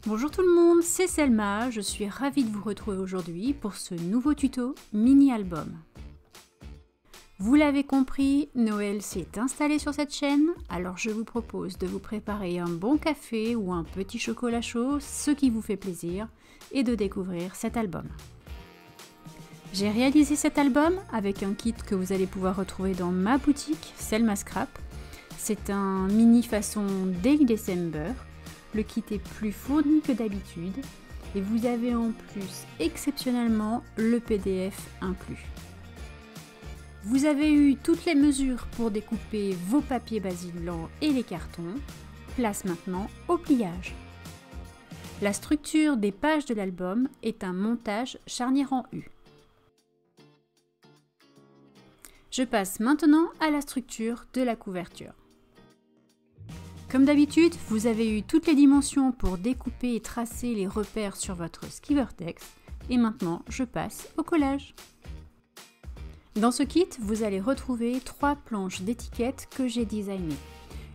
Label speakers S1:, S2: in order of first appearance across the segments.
S1: Bonjour tout le monde, c'est Selma, je suis ravie de vous retrouver aujourd'hui pour ce nouveau tuto mini-album. Vous l'avez compris, Noël s'est installé sur cette chaîne, alors je vous propose de vous préparer un bon café ou un petit chocolat chaud, ce qui vous fait plaisir, et de découvrir cet album. J'ai réalisé cet album avec un kit que vous allez pouvoir retrouver dans ma boutique, Selma Scrap. C'est un mini façon Day December. Le kit est plus fourni que d'habitude et vous avez en plus exceptionnellement le PDF inclus. Vous avez eu toutes les mesures pour découper vos papiers Basil blanc et les cartons. Place maintenant au pliage. La structure des pages de l'album est un montage charnière en U. Je passe maintenant à la structure de la couverture. Comme d'habitude, vous avez eu toutes les dimensions pour découper et tracer les repères sur votre Skivertex. Et maintenant, je passe au collage. Dans ce kit, vous allez retrouver 3 planches d'étiquettes que j'ai designées.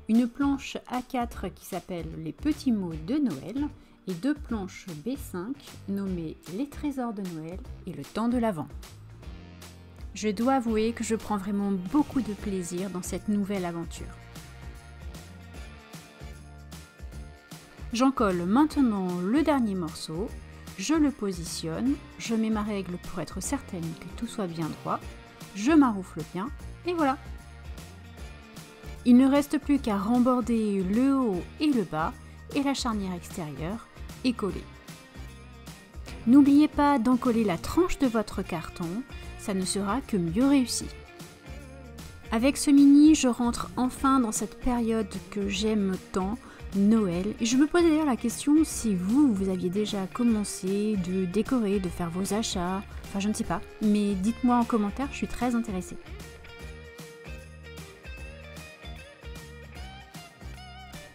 S1: Une planche A4 qui s'appelle les petits mots de Noël et 2 planches B5 nommées les trésors de Noël et le temps de l'Avent. Je dois avouer que je prends vraiment beaucoup de plaisir dans cette nouvelle aventure. J'en colle maintenant le dernier morceau, je le positionne, je mets ma règle pour être certaine que tout soit bien droit, je maroufle bien et voilà. Il ne reste plus qu'à remborder le haut et le bas et la charnière extérieure est collée. N'oubliez pas d'encoller la tranche de votre carton, ça ne sera que mieux réussi. Avec ce mini, je rentre enfin dans cette période que j'aime tant, Noël, et je me posais d'ailleurs la question si vous aviez déjà commencé de décorer, de faire vos achats, enfin je ne sais pas, mais dites-moi en commentaire, je suis très intéressée.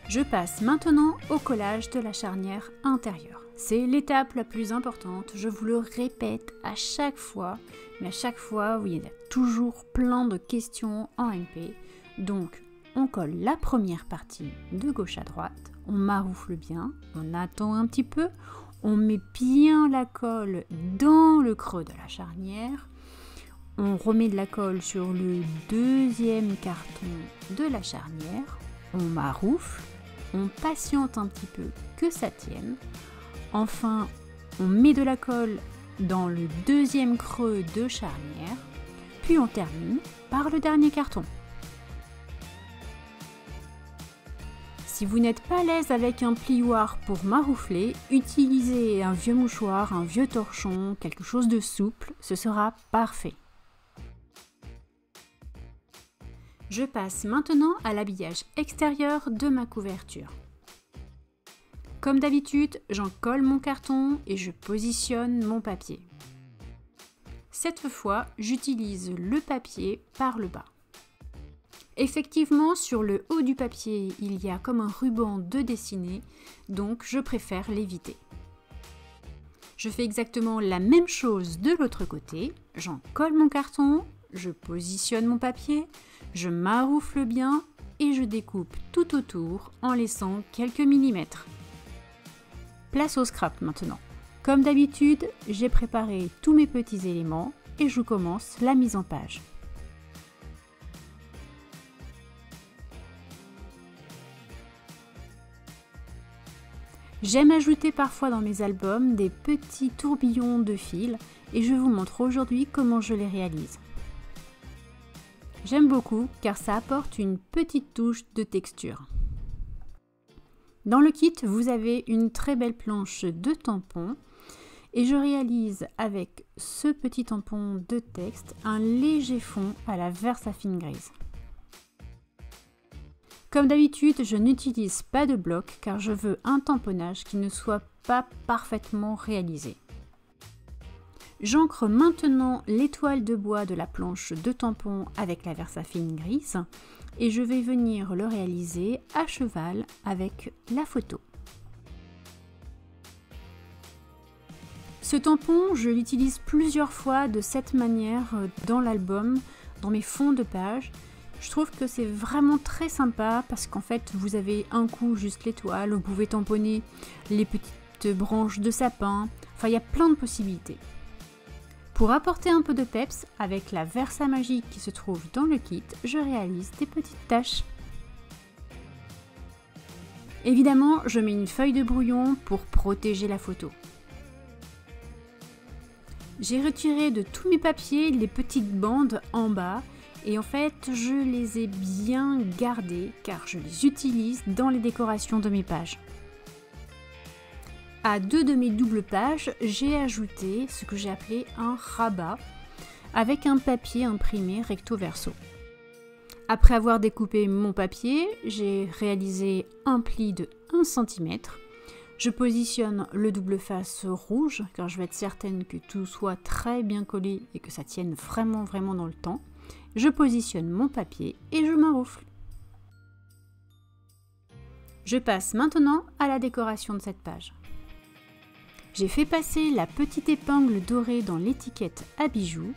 S1: Je passe maintenant au collage de la charnière intérieure. C'est l'étape la plus importante, je vous le répète à chaque fois, mais à chaque fois, oui, il y a toujours plein de questions en MP, donc on colle la première partie de gauche à droite, on maroufle bien, on attend un petit peu, on met bien la colle dans le creux de la charnière, on remet de la colle sur le deuxième carton de la charnière, on maroufle, on patiente un petit peu que ça tienne, enfin on met de la colle dans le deuxième creux de charnière, puis on termine par le dernier carton. Si vous n'êtes pas à l'aise avec un plioir pour maroufler, utilisez un vieux mouchoir, un vieux torchon, quelque chose de souple, ce sera parfait. Je passe maintenant à l'habillage extérieur de ma couverture. Comme d'habitude, j'en colle mon carton et je positionne mon papier. Cette fois, j'utilise le papier par le bas. Effectivement, sur le haut du papier, il y a comme un ruban de dessiné, donc je préfère l'éviter. Je fais exactement la même chose de l'autre côté, j'en colle mon carton, je positionne mon papier, je maroufle bien et je découpe tout autour en laissant quelques millimètres. Place au scrap maintenant. Comme d'habitude, j'ai préparé tous mes petits éléments et je commence la mise en page. J'aime ajouter parfois dans mes albums des petits tourbillons de fil et je vous montre aujourd'hui comment je les réalise. J'aime beaucoup car ça apporte une petite touche de texture. Dans le kit, vous avez une très belle planche de tampons et je réalise avec ce petit tampon de texte un léger fond à la Versafine grise. Comme d'habitude, je n'utilise pas de bloc car je veux un tamponnage qui ne soit pas parfaitement réalisé. J'ancre maintenant l'étoile de bois de la planche de tampon avec la Versafine grise et je vais venir le réaliser à cheval avec la photo. Ce tampon, je l'utilise plusieurs fois de cette manière dans l'album, dans mes fonds de page. Je trouve que c'est vraiment très sympa parce qu'en fait vous avez un coup juste l'étoile, vous pouvez tamponner les petites petites branches de sapin. Enfin, il y a plein de possibilités. Pour apporter un peu de peps, avec la Versa magique qui se trouve dans le kit, je réalise des petites taches. Évidemment, je mets une feuille de brouillon pour protéger la photo. J'ai retiré de tous mes papiers les petites bandes en bas et en fait, je les ai bien gardées car je les utilise dans les décorations de mes pages. À 2 de mes doubles pages, j'ai ajouté ce que j'ai appelé un rabat avec un papier imprimé recto verso. Après avoir découpé mon papier, j'ai réalisé un pli de 1 cm. Je positionne le double face rouge car je veux être certaine que tout soit très bien collé et que ça tienne vraiment dans le temps. Je positionne mon papier et je m'enroufle. Je passe maintenant à la décoration de cette page. J'ai fait passer la petite épingle dorée dans l'étiquette à bijoux.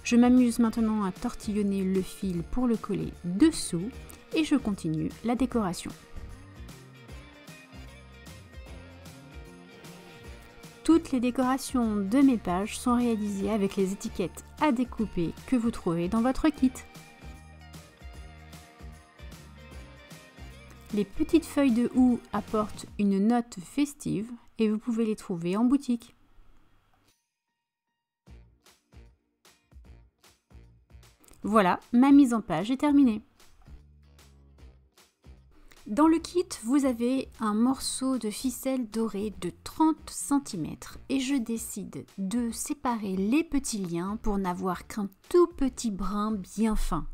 S1: Je m'amuse maintenant à tortillonner le fil pour le coller dessous et je continue la décoration. Toutes les décorations de mes pages sont réalisées avec les étiquettes à découper que vous trouvez dans votre kit. Les petites feuilles de houx apportent une note festive et vous pouvez les trouver en boutique. Voilà, ma mise en page est terminée. Dans le kit, vous avez un morceau de ficelle dorée de 30 cm et je décide de séparer les petits liens pour n'avoir qu'un tout petit brin bien fin.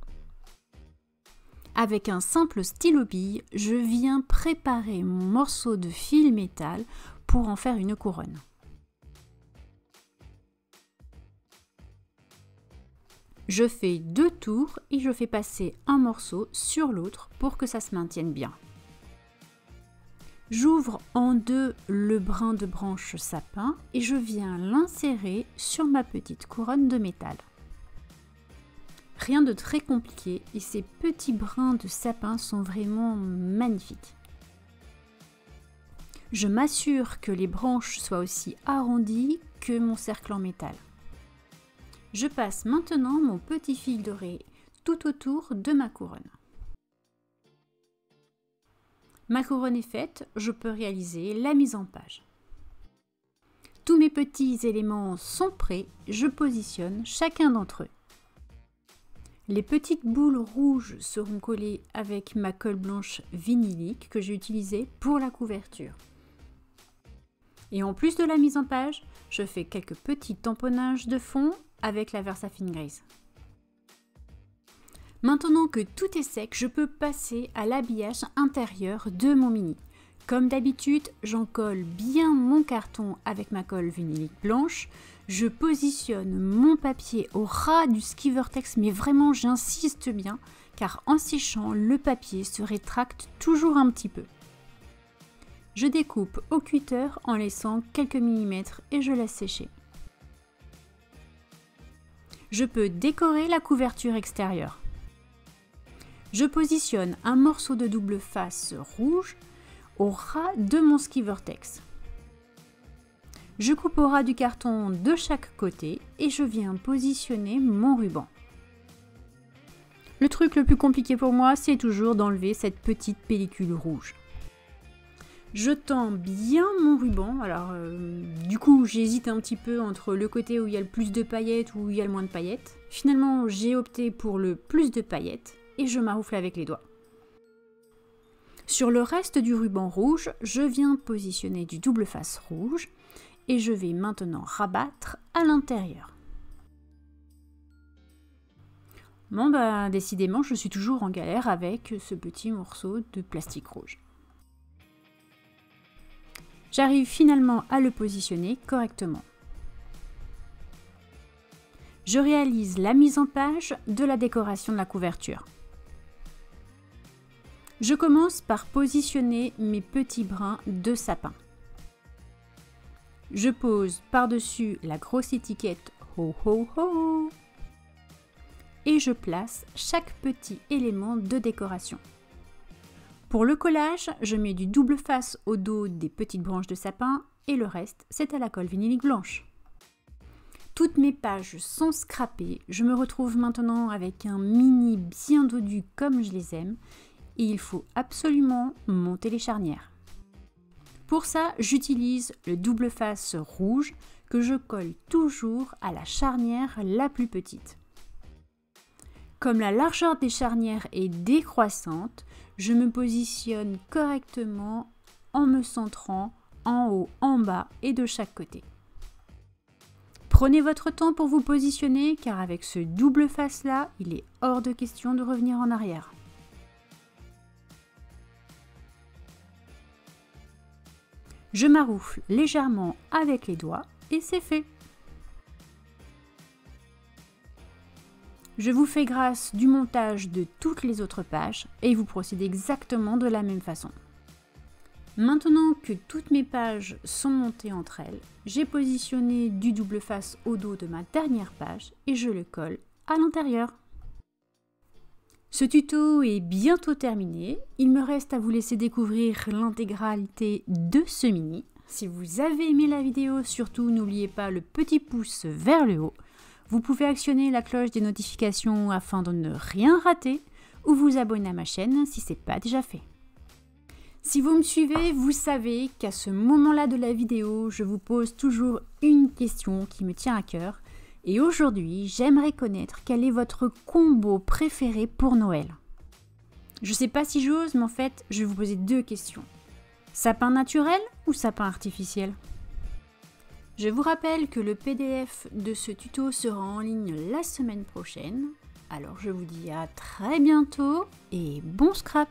S1: Avec un simple stylo bille, je viens préparer mon morceau de fil métal pour en faire une couronne. Je fais 2 tours et je fais passer un morceau sur l'autre pour que ça se maintienne bien. J'ouvre en deux le brin de branche sapin et je viens l'insérer sur ma petite couronne de métal. Rien de très compliqué et ces petits brins de sapin sont vraiment magnifiques. Je m'assure que les branches soient aussi arrondies que mon cercle en métal. Je passe maintenant mon petit fil doré tout autour de ma couronne. Ma couronne est faite, je peux réaliser la mise en page. Tous mes petits éléments sont prêts, je positionne chacun d'entre eux. Les petites boules rouges seront collées avec ma colle blanche vinylique que j'ai utilisée pour la couverture. Et en plus de la mise en page, je fais quelques petits tamponnages de fond avec la Versa Fine Graze. Maintenant que tout est sec, je peux passer à l'habillage intérieur de mon mini. Comme d'habitude, j'en colle bien mon carton avec ma colle vinylique blanche. Je positionne mon papier au ras du ski vortex, mais vraiment j'insiste bien, car en séchant, le papier se rétracte toujours un petit peu. Je découpe au cutter en laissant quelques millimètres et je laisse sécher. Je peux décorer la couverture extérieure. Je positionne un morceau de double face rouge au ras de mon ski vortex. Je coupe au ras du carton de chaque côté et je viens positionner mon ruban. Le truc le plus compliqué pour moi, c'est toujours d'enlever cette petite pellicule rouge. Je tends bien mon ruban, alors du coup j'hésite un petit peu entre le côté où il y a le plus de paillettes ou où il y a le moins de paillettes. Finalement j'ai opté pour le plus de paillettes et je m'arroufle avec les doigts. Sur le reste du ruban rouge, je viens positionner du double face rouge et je vais maintenant rabattre à l'intérieur. Bon bah décidément je suis toujours en galère avec ce petit morceau de plastique rouge. J'arrive finalement à le positionner correctement. Je réalise la mise en page de la décoration de la couverture. Je commence par positionner mes petits brins de sapin. Je pose par-dessus la grosse étiquette Ho Ho Ho et je place chaque petit élément de décoration. Pour le collage, je mets du double face au dos des petites branches de sapin et le reste, c'est à la colle vinylique blanche. Toutes mes pages sont scrappées, je me retrouve maintenant avec un mini bien dodu comme je les aime et il faut absolument monter les charnières. Pour ça, j'utilise le double face rouge que je colle toujours à la charnière la plus petite. Comme la largeur des charnières est décroissante, je me positionne correctement en me centrant en haut, en bas et de chaque côté. Prenez votre temps pour vous positionner car avec ce double face là, il est hors de question de revenir en arrière. Je maroufle légèrement avec les doigts et c'est fait. Je vous fais grâce du montage de toutes les autres pages et vous procédez exactement de la même façon. Maintenant que toutes mes pages sont montées entre elles, j'ai positionné du double face au dos de ma dernière page et je le colle à l'intérieur. Ce tuto est bientôt terminé, il me reste à vous laisser découvrir l'intégralité de ce mini. Si vous avez aimé la vidéo, surtout n'oubliez pas le petit pouce vers le haut. Vous pouvez actionner la cloche des notifications afin de ne rien rater ou vous abonner à ma chaîne si ce n'est pas déjà fait. Si vous me suivez, vous savez qu'à ce moment-là de la vidéo, je vous pose toujours une question qui me tient à cœur. Et aujourd'hui, j'aimerais connaître quel est votre combo préféré pour Noël. Je ne sais pas si j'ose, mais en fait, je vais vous poser deux questions. Sapin naturel ou sapin artificiel ? Je vous rappelle que le PDF de ce tuto sera en ligne la semaine prochaine. Alors je vous dis à très bientôt et bon scrap!